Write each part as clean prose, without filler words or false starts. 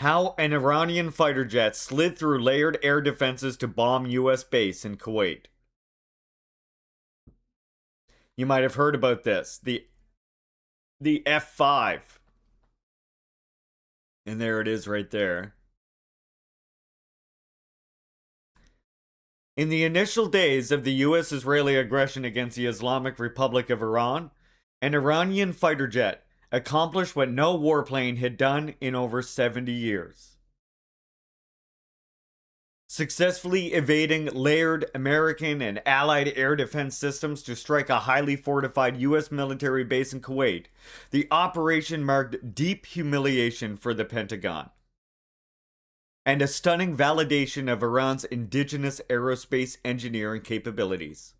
How an Iranian fighter jet slid through layered air defenses to bomb US base in Kuwait. You might have heard about this. The F-5. And there it is right there. In the initial days of the US-Israeli aggression against the Islamic Republic of Iran, an Iranian fighter jet accomplished what no warplane had done in over 70 years. Successfully evading layered American and Allied air defense systems to strike a highly fortified US military base in Kuwait, the operation marked deep humiliation for the Pentagon and a stunning validation of Iran's indigenous aerospace engineering capabilities.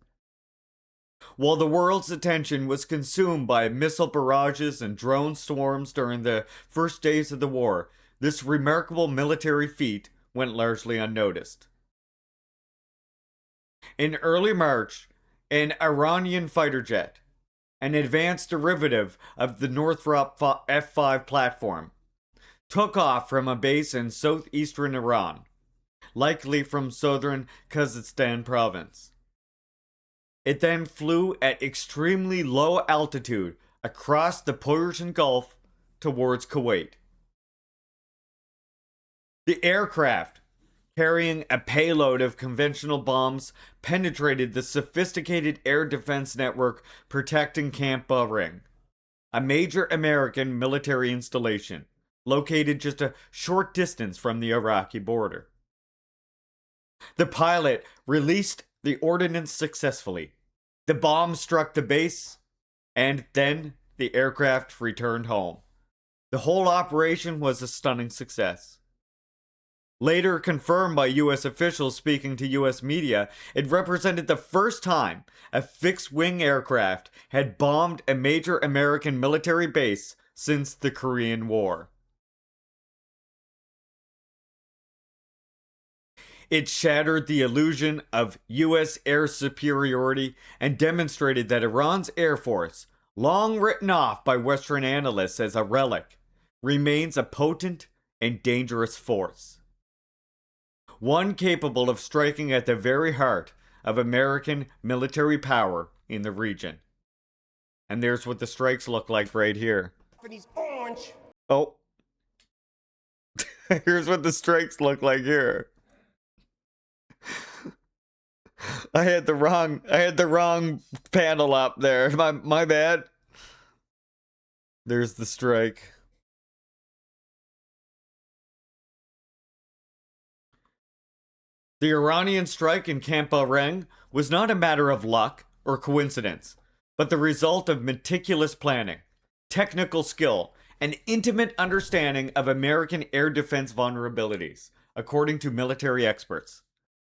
While the world's attention was consumed by missile barrages and drone swarms during the first days of the war, this remarkable military feat went largely unnoticed. In early March, an Iranian fighter jet, an advanced derivative of the Northrop F-5 platform, took off from a base in southeastern Iran, likely from southern Kazakhstan province. It then flew at extremely low altitude across the Persian Gulf towards Kuwait. The aircraft, carrying a payload of conventional bombs, penetrated the sophisticated air defense network protecting Camp Arifjan, a major American military installation located just a short distance from the Iraqi border. The pilot released the ordnance successfully. The bomb struck the base, and then the aircraft returned home. The whole operation was a stunning success. Later confirmed by US officials speaking to US media, it represented the first time a fixed-wing aircraft had bombed a major American military base since the Korean War. It shattered the illusion of US air superiority and demonstrated that Iran's air force, long written off by Western analysts as a relic, remains a potent and dangerous force. One capable of striking at the very heart of American military power in the region. And there's what the strikes look like right here. Oh. Here's what the strikes look like here. I had the wrong panel up there. My bad. There's the strike. The Iranian strike in Camp Arifjan was not a matter of luck or coincidence, but the result of meticulous planning, technical skill, and intimate understanding of American air defense vulnerabilities, according to military experts.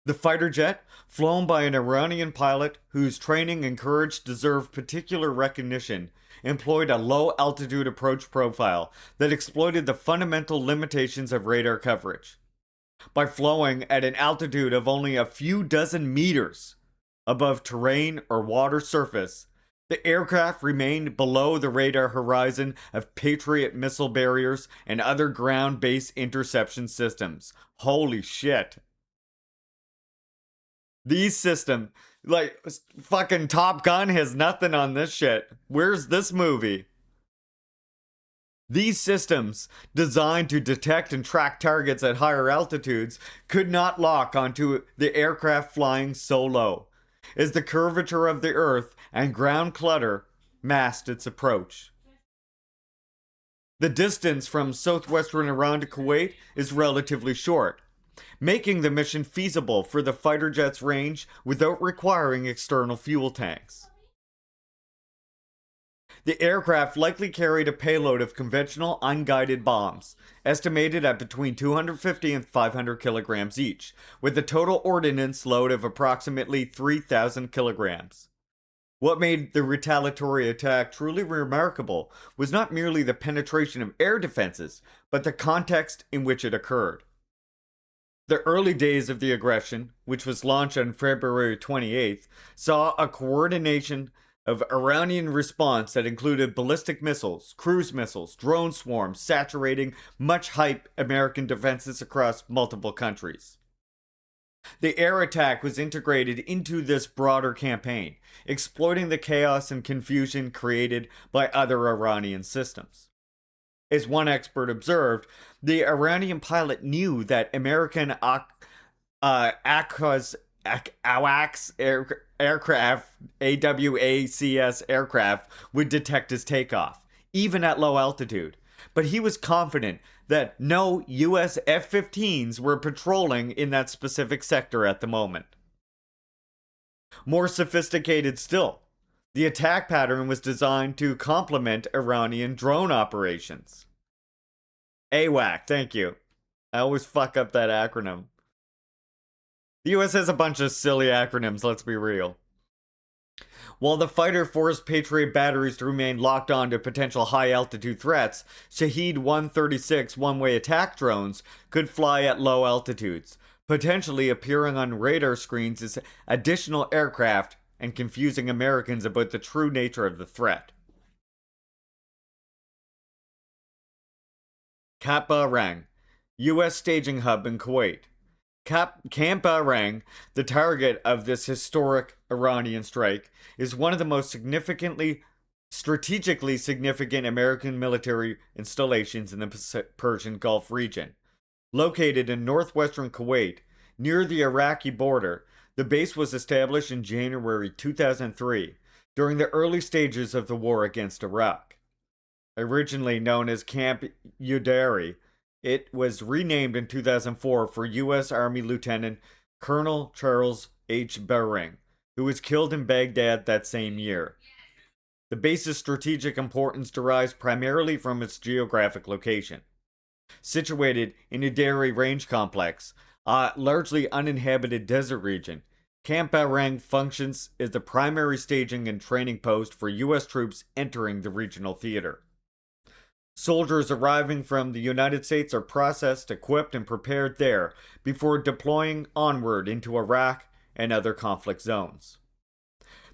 The fighter jet, flown by an Iranian pilot whose training and courage deserve particular recognition, employed a low-altitude approach profile that exploited the fundamental limitations of radar coverage. By flowing at an altitude of only a few dozen meters above terrain or water surface, the aircraft remained below the radar horizon of Patriot missile barriers and other ground-based interception systems. Holy shit. These systems, like, fucking Top Gun has nothing on this shit. Where's this movie? These systems, designed to detect and track targets at higher altitudes, could not lock onto the aircraft flying so low, as the curvature of the Earth and ground clutter masked its approach. The distance from southwestern Iran to Kuwait is relatively short, making the mission feasible for the fighter jet's range without requiring external fuel tanks. The aircraft likely carried a payload of conventional unguided bombs, estimated at between 250 and 500 kilograms each, with a total ordnance load of approximately 3,000 kilograms. What made the retaliatory attack truly remarkable was not merely the penetration of air defenses, but the context in which it occurred. The early days of the aggression, which was launched on February 28th, saw a coordination of Iranian response that included ballistic missiles, cruise missiles, drone swarms, saturating much hype American defenses across multiple countries. The air attack was integrated into this broader campaign, exploiting the chaos and confusion created by other Iranian systems. As one expert observed, the Iranian pilot knew that American AWACS aircraft, AWACS aircraft, would detect his takeoff, even at low altitude. But he was confident that no US F-15s were patrolling in that specific sector at the moment. More sophisticated still, the attack pattern was designed to complement Iranian drone operations. AWAC, thank you. I always fuck up that acronym. The US has a bunch of silly acronyms, let's be real. While the fighter forced Patriot batteries to remain locked on to potential high-altitude threats, Shahed 136 one-way attack drones could fly at low altitudes, potentially appearing on radar screens as additional aircraft and confusing Americans about the true nature of the threat. Camp Arifjan, US staging hub in Kuwait. Camp Arifjan, the target of this historic Iranian strike, is one of the most strategically significant American military installations in the Persian Gulf region. Located in northwestern Kuwait, near the Iraqi border, the base was established in January 2003, during the early stages of the war against Iraq. Originally known as Camp Udari, it was renamed in 2004 for U.S. Army Lieutenant Colonel Charles H. Bering, who was killed in Baghdad that same year. The base's strategic importance derives primarily from its geographic location. Situated in a Udari Range Complex, a largely uninhabited desert region, Camp Arifjan functions as the primary staging and training post for U.S. troops entering the regional theater. Soldiers arriving from the United States are processed, equipped, and prepared there before deploying onward into Iraq and other conflict zones.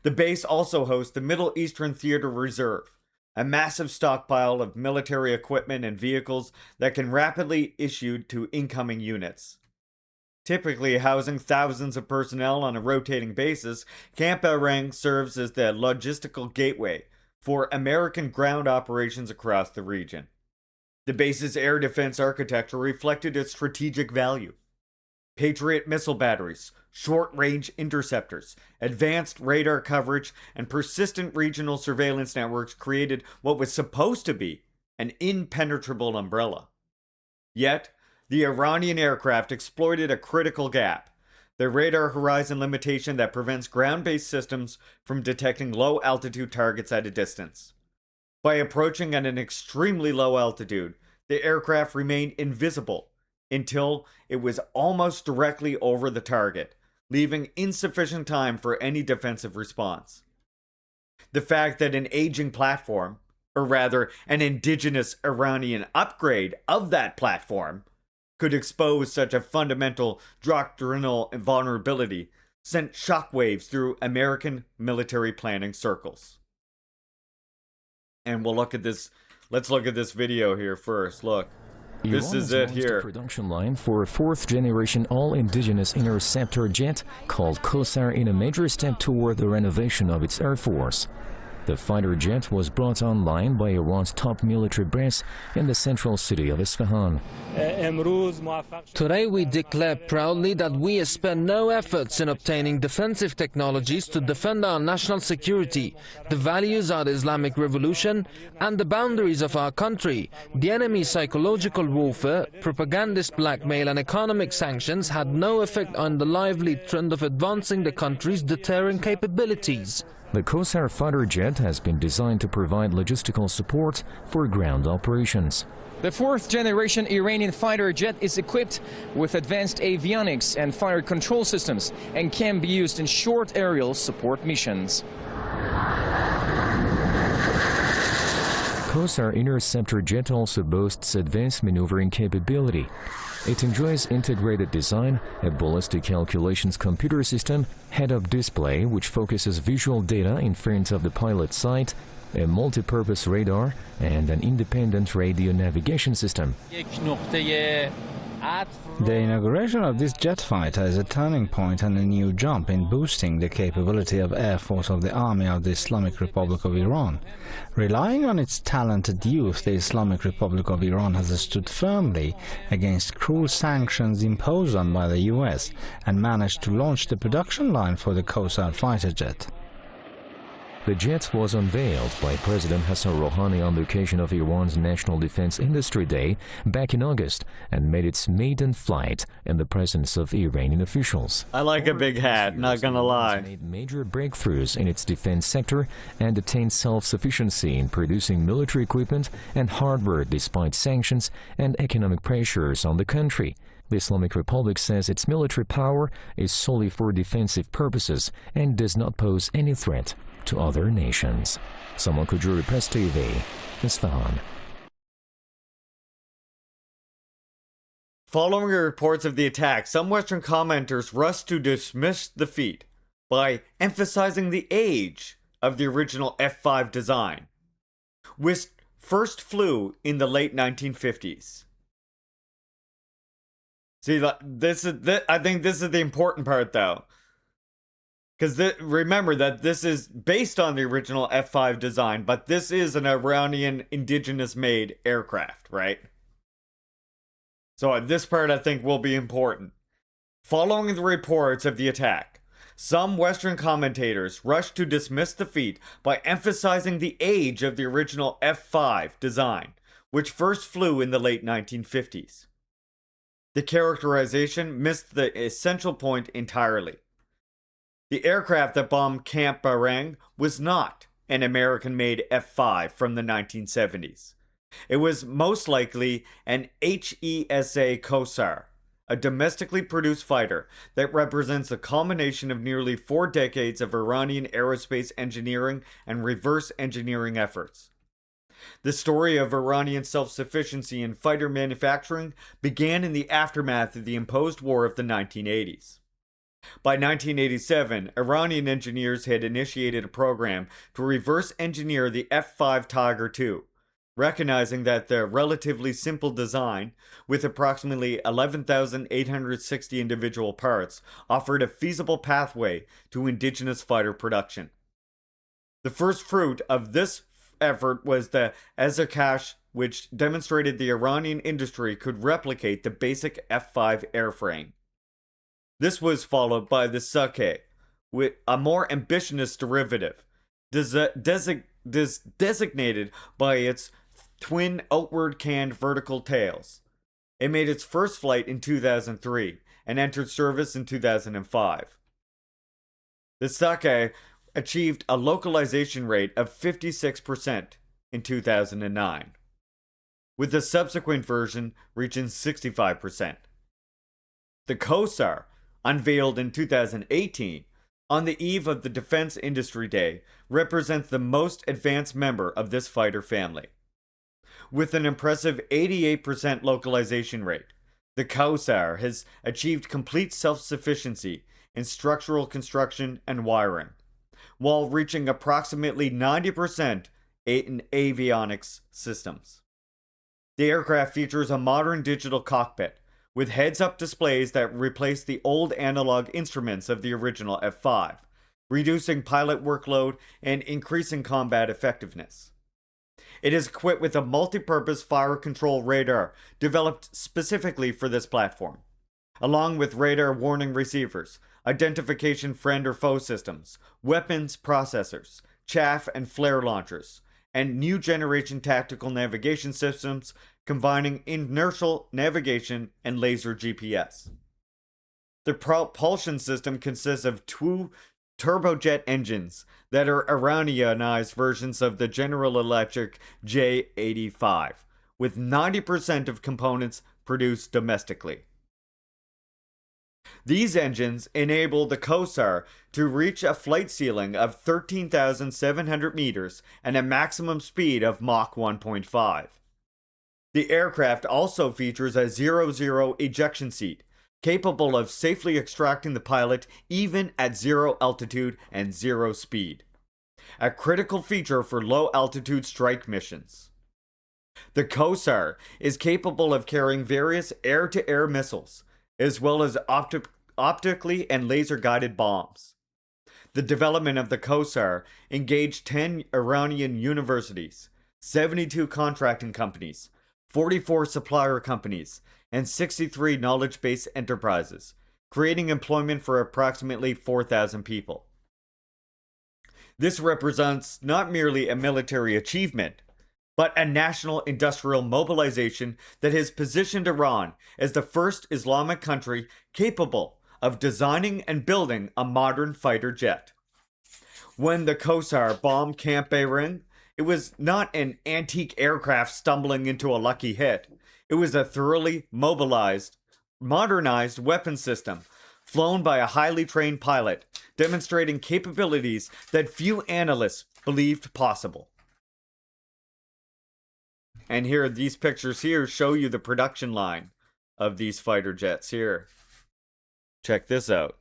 The base also hosts the Middle Eastern Theater Reserve, a massive stockpile of military equipment and vehicles that can rapidly be issued to incoming units. Typically housing thousands of personnel on a rotating basis, Camp Arifjan serves as the logistical gateway for American ground operations across the region. The base's air defense architecture reflected its strategic value. Patriot missile batteries, short-range interceptors, advanced radar coverage, and persistent regional surveillance networks created what was supposed to be an impenetrable umbrella. Yet, the Iranian aircraft exploited a critical gap: the radar horizon limitation that prevents ground-based systems from detecting low-altitude targets at a distance. By approaching at an extremely low altitude, the aircraft remained invisible until it was almost directly over the target, leaving insufficient time for any defensive response. The fact that an aging platform, or rather an indigenous Iranian upgrade of that platform, could expose such a fundamental doctrinal vulnerability sent shockwaves through American military planning circles. And we'll look at this. Let's look at this video here first. Look, this is it here. A production line for a fourth-generation all-indigenous interceptor jet called Kowsar in a major step toward the renovation of its air force. The fighter jet was brought online by Iran's top military brass in the central city of Isfahan. Today we declare proudly that we spend no efforts in obtaining defensive technologies to defend our national security, the values of the Islamic Revolution, and the boundaries of our country. The enemy's psychological warfare, propagandist blackmail, and economic sanctions had no effect on the lively trend of advancing the country's deterrent capabilities. The Kowsar fighter jet has been designed to provide logistical support for ground operations. The fourth-generation Iranian fighter jet is equipped with advanced avionics and fire control systems and can be used in short aerial support missions. Kowsar interceptor jet also boasts advanced maneuvering capability. It enjoys integrated design, a ballistic calculations computer system, head-up display which focuses visual data in front of the pilot's sight, a multi-purpose radar, and an independent radio navigation system. The inauguration of this jet fighter is a turning point and a new jump in boosting the capability of Air Force of the Army of the Islamic Republic of Iran. Relying on its talented youth, the Islamic Republic of Iran has stood firmly against cruel sanctions imposed on by the US and managed to launch the production line for the Kowsar fighter jet. The jet was unveiled by President Hassan Rouhani on the occasion of Iran's National Defense Industry Day back in August and made its maiden flight in the presence of Iranian officials. I like a big hat, not gonna lie. It made major breakthroughs in its defense sector and attained self-sufficiency in producing military equipment and hardware despite sanctions and economic pressures on the country. The Islamic Republic says its military power is solely for defensive purposes and does not pose any threat to other nations. Saman Kujuri, Press TV, Isfahan. Following the reports of the attack, some Western commenters rushed to dismiss the feat by emphasizing the age of the original F-5 design, which first flew in the late 1950s. See, I think this is the important part, though. Because remember that this is based on the original F-5 design, but this is an Iranian indigenous-made aircraft, right? So this part, I think, will be important. Following the reports of the attack, some Western commentators rushed to dismiss the feat by emphasizing the age of the original F-5 design, which first flew in the late 1950s. The characterization missed the essential point entirely. The aircraft that bombed Camp Arifjan was not an American-made F-5 from the 1970s. It was most likely an HESA Kowsar, a domestically produced fighter that represents a culmination of nearly 4 decades of Iranian aerospace engineering and reverse engineering efforts. The story of Iranian self-sufficiency in fighter manufacturing began in the aftermath of the imposed war of the 1980s. By 1987, Iranian engineers had initiated a program to reverse engineer the F-5 Tiger II, recognizing that the relatively simple design, with approximately 11,860 individual parts, offered a feasible pathway to indigenous fighter production. The first fruit of this effort was the Ezekash, which demonstrated the Iranian industry could replicate the basic F-5 airframe. This was followed by the Sake, with a more ambitious derivative, designated by its twin outward canned vertical tails. It made its first flight in 2003 and entered service in 2005. The Sake achieved a localization rate of 56% in 2009, with the subsequent version reaching 65%. The Kowsar, unveiled in 2018, on the eve of the Defense Industry Day, represents the most advanced member of this fighter family. With an impressive 88% localization rate, the Kowsar has achieved complete self-sufficiency in structural construction and wiring, while reaching approximately 90% in avionics systems. The aircraft features a modern digital cockpit, with heads-up displays that replace the old analog instruments of the original F-5, reducing pilot workload and increasing combat effectiveness. It is equipped with a multi-purpose fire control radar developed specifically for this platform, along with radar warning receivers, identification friend or foe systems, weapons processors, chaff and flare launchers, and new generation tactical navigation systems combining inertial navigation and laser GPS. The propulsion system consists of 2 turbojet engines that are Iranianized versions of the General Electric J85, with 90% of components produced domestically. These engines enable the Kowsar to reach a flight ceiling of 13,700 meters and a maximum speed of Mach 1.5. The aircraft also features a 0-0 ejection seat, capable of safely extracting the pilot even at 0 altitude and 0 speed. A critical feature for low-altitude strike missions. The Kowsar is capable of carrying various air-to-air missiles, as well as optically and laser-guided bombs. The development of the Kowsar engaged 10 Iranian universities, 72 contracting companies, 44 supplier companies, and 63 knowledge-based enterprises, creating employment for approximately 4,000 people. This represents not merely a military achievement, but a national industrial mobilization that has positioned Iran as the first Islamic country capable of designing and building a modern fighter jet. When the Kowsar bombed Camp Arifjan, it was not an antique aircraft stumbling into a lucky hit. It was a thoroughly mobilized, modernized weapon system flown by a highly trained pilot, demonstrating capabilities that few analysts believed possible. And here, these pictures here show you the production line of these fighter jets here. Check this out.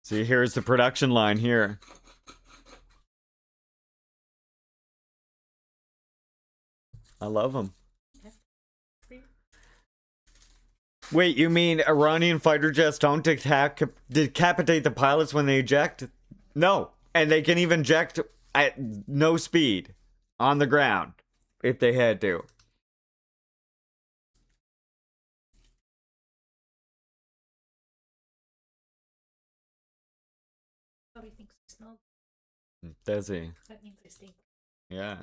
See, here's the production line here. I love them. Wait, you mean Iranian fighter jets don't decapitate the pilots when they eject? No. And they can even eject at no speed on the ground if they had to. Probably thinks I smell. Does he? That means I stink. Yeah.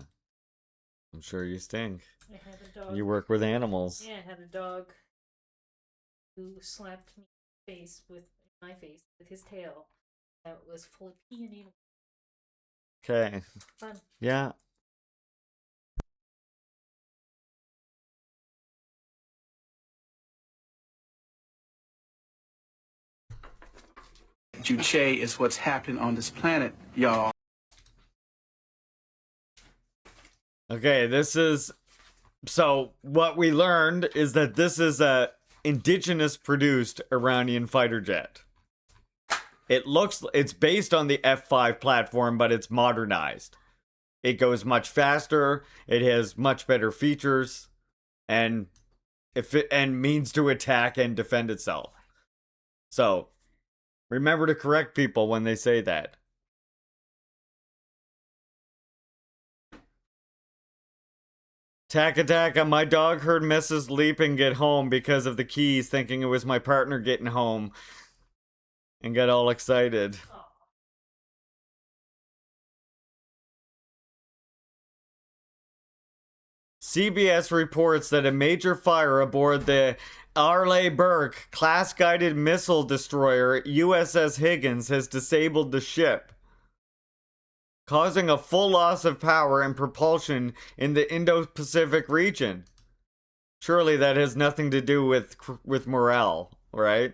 I'm sure you stink. I had a dog. You work with animals. Yeah, I had a dog who slapped me in the face with my face with his tail that was full of pee and anal. Okay. Fun. Yeah. Juche is what's happening on this planet, y'all. Okay, this is... So, what we learned is that this is a indigenous produced Iranian fighter jet. It's based on the F5 platform, but it's modernized. It goes much faster, it has much better features, and means to attack and defend itself. So, remember to correct people when they say that. Taka, my dog heard Mrs. Leaping get home because of the keys, thinking it was my partner getting home, and got all excited. CBS reports that a major fire aboard the Arleigh Burke class-guided missile destroyer USS Higgins has disabled the ship, causing a full loss of power and propulsion in the Indo-Pacific region. Surely that has nothing to do with morale, right?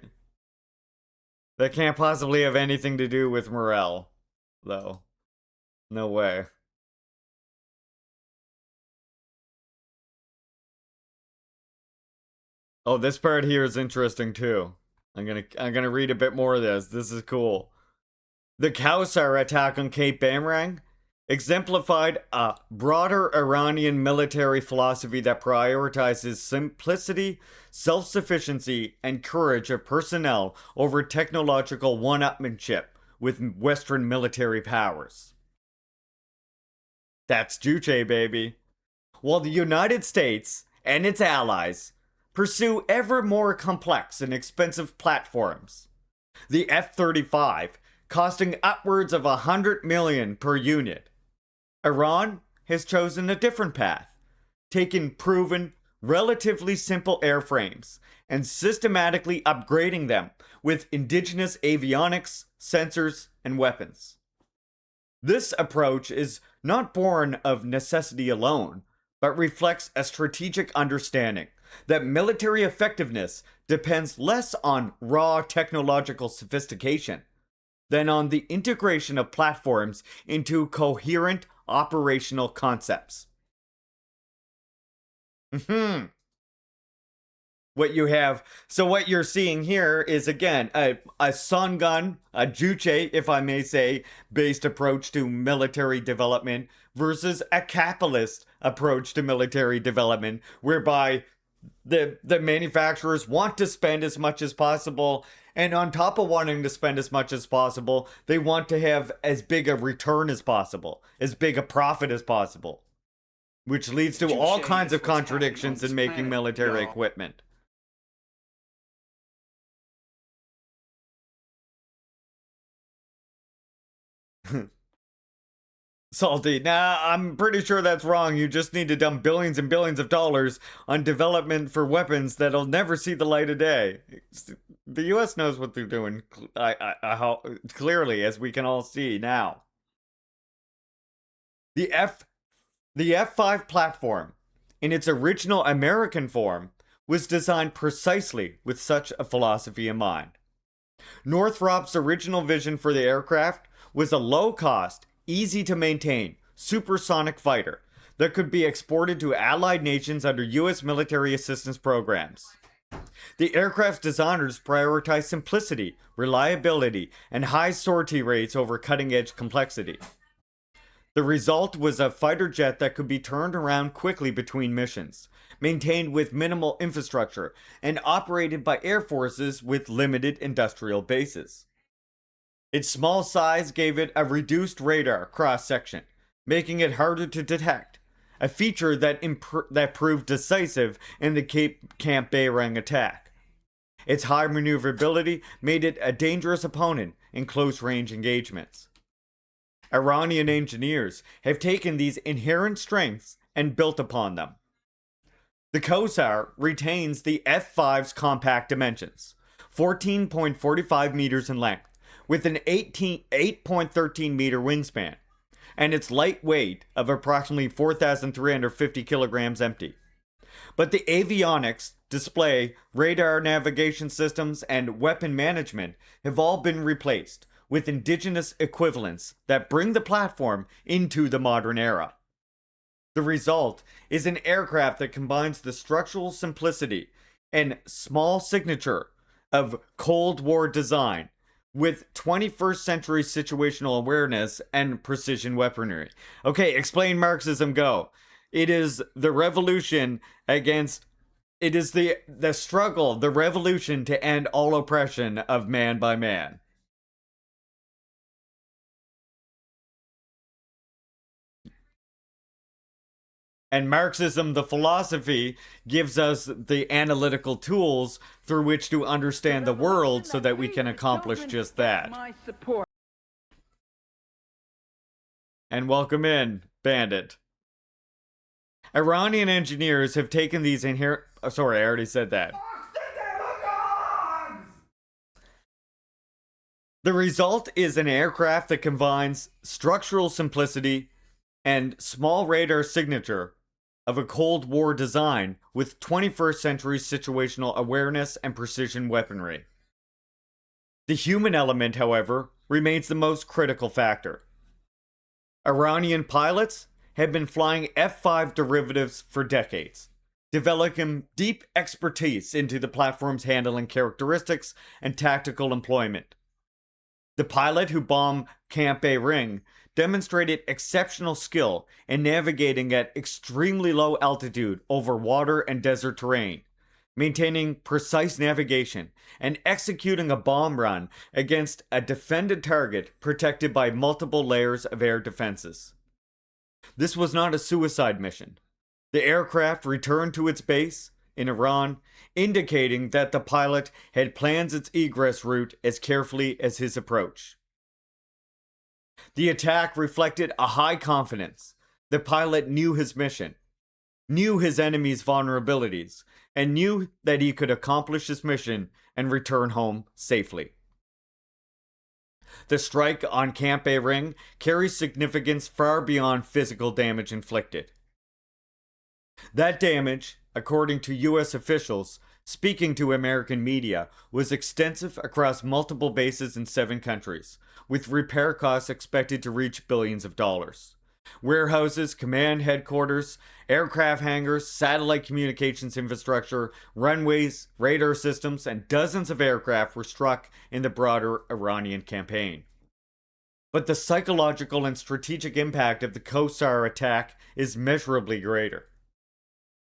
That can't possibly have anything to do with morale, though. No way. Oh, this part here is interesting too. I'm gonna read a bit more of this. This is cool. The Kowsar attack on Cape Arifjan exemplified a broader Iranian military philosophy that prioritizes simplicity, self-sufficiency, and courage of personnel over technological one-upmanship with Western military powers. That's Juche, baby. While the United States and its allies pursue ever more complex and expensive platforms, the F-35 costing upwards of $100 million per unit, Iran has chosen a different path, taking proven, relatively simple airframes and systematically upgrading them with indigenous avionics, sensors, and weapons. This approach is not born of necessity alone, but reflects a strategic understanding that military effectiveness depends less on raw technological sophistication than on the integration of platforms into coherent operational concepts. What you're seeing here is, again, a sun gun, a juche, if I may say, based approach to military development versus a capitalist approach to military development, whereby the manufacturers want to spend as much as possible, and on top of wanting to spend as much as possible, they want to have as big a return as possible, as big a profit as possible, which leads to all kinds of contradictions in making military equipment. Salty. Nah, I'm pretty sure that's wrong. You just need to dump billions and billions of dollars on development for weapons that'll never see the light of day. The US knows what they're doing, clearly, as we can all see now. The F-5 platform, in its original American form, was designed precisely with such a philosophy in mind. Northrop's original vision for the aircraft was a low-cost, easy-to-maintain, supersonic fighter that could be exported to allied nations under U.S. military assistance programs. The aircraft's designers prioritized simplicity, reliability, and high sortie rates over cutting-edge complexity. The result was a fighter jet that could be turned around quickly between missions, maintained with minimal infrastructure, and operated by air forces with limited industrial bases. Its small size gave it a reduced radar cross-section, making it harder to detect, a feature that proved decisive in the Camp Arifjan attack. Its high maneuverability made it a dangerous opponent in close-range engagements. Iranian engineers have taken these inherent strengths and built upon them. The Kowsar retains the F-5's compact dimensions, 14.45 meters in length, with an 8.13 meter wingspan, and its light weight of approximately 4,350 kilograms empty. But the avionics, display, radar navigation systems, and weapon management have all been replaced with indigenous equivalents that bring the platform into the modern era. The result is an aircraft that combines the structural simplicity and small signature of Cold War design with 21st century situational awareness and precision weaponry. Okay, explain Marxism, go. It is the revolution against... It is the struggle, the revolution to end all oppression of man by man. And Marxism, the philosophy, gives us the analytical tools through which to understand the world so that we can accomplish just that. And welcome in, Bandit. Iranian engineers have taken these inherent... Oh, sorry, I already said that. The result is an aircraft that combines structural simplicity and small radar signature of a Cold War design with 21st century situational awareness and precision weaponry. The human element, however, remains the most critical factor. Iranian pilots have been flying F-5 derivatives for decades, developing deep expertise into the platform's handling characteristics and tactical employment. The pilot who bombed Camp Arifjan demonstrated exceptional skill in navigating at extremely low altitude over water and desert terrain, maintaining precise navigation, and executing a bomb run against a defended target protected by multiple layers of air defenses. This was not a suicide mission. The aircraft returned to its base in Iran, indicating that the pilot had planned its egress route as carefully as his approach. The attack reflected a high confidence. The pilot knew his mission, knew his enemy's vulnerabilities, and knew that he could accomplish his mission and return home safely. The strike on Camp Arifjan carries significance far beyond physical damage inflicted. That damage, according to U.S. officials speaking to American media, was extensive across multiple bases in 7 countries, with repair costs expected to reach billions of dollars. Warehouses, command headquarters, aircraft hangars, satellite communications infrastructure, runways, radar systems, and dozens of aircraft were struck in the broader Iranian campaign. But the psychological and strategic impact of the Kowsar attack is measurably greater.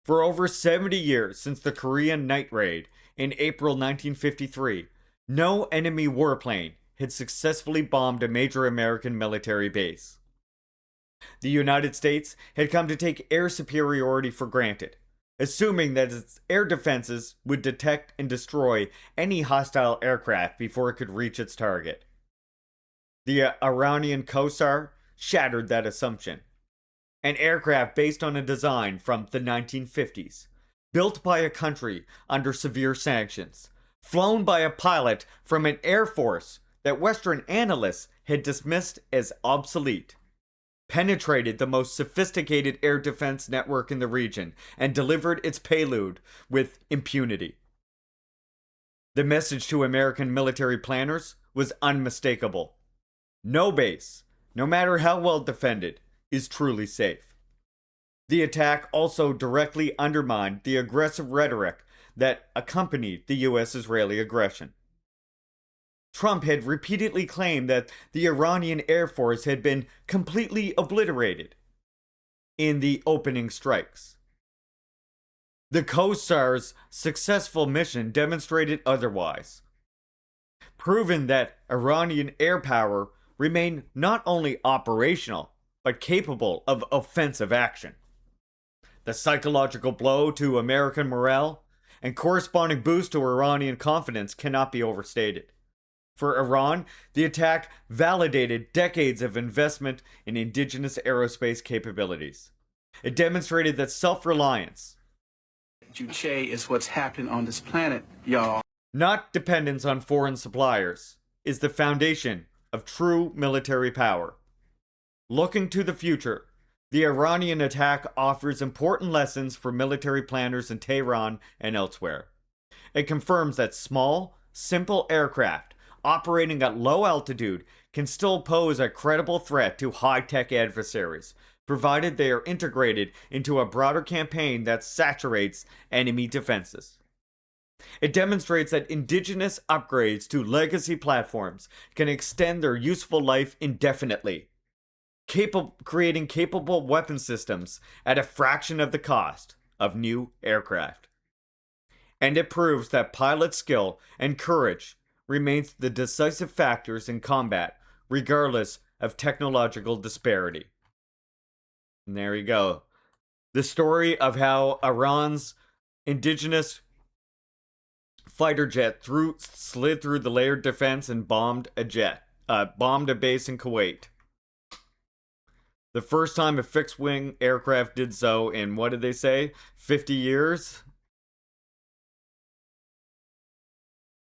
For over 70 years since the Korean night raid in April 1953, no enemy warplane had successfully bombed a major American military base. The United States had come to take air superiority for granted, assuming that its air defenses would detect and destroy any hostile aircraft before it could reach its target. The Iranian Kowsar shattered that assumption. An aircraft based on a design from the 1950s, built by a country under severe sanctions, flown by a pilot from an air force that Western analysts had dismissed as obsolete, penetrated the most sophisticated air defense network in the region and delivered its payload with impunity. The message to American military planners was unmistakable. No base, no matter how well defended, is truly safe. The attack also directly undermined the aggressive rhetoric that accompanied the U.S.-Israeli aggression. Trump had repeatedly claimed that the Iranian Air Force had been completely obliterated in the opening strikes. The Kowsar's successful mission demonstrated otherwise, proving that Iranian air power remained not only operational, but capable of offensive action. The psychological blow to American morale and corresponding boost to Iranian confidence cannot be overstated. For Iran, the attack validated decades of investment in indigenous aerospace capabilities. It demonstrated that self-reliance, Juche is what's happening on this planet, y'all. not dependence on foreign suppliers, is the foundation of true military power. Looking to the future, the Iranian attack offers important lessons for military planners in Tehran and elsewhere. It confirms that small, simple aircraft operating at low altitude can still pose a credible threat to high-tech adversaries, provided they are integrated into a broader campaign that saturates enemy defenses. It demonstrates that indigenous upgrades to legacy platforms can extend their useful life indefinitely, creating capable weapon systems at a fraction of the cost of new aircraft. And it proves that pilot skill and courage remains the decisive factors in combat, regardless of technological disparity. And there you go. The story of how Iran's indigenous fighter jet slid through the layered defense and bombed a base in Kuwait. The first time a fixed-wing aircraft did so in, what did they say, 50 years?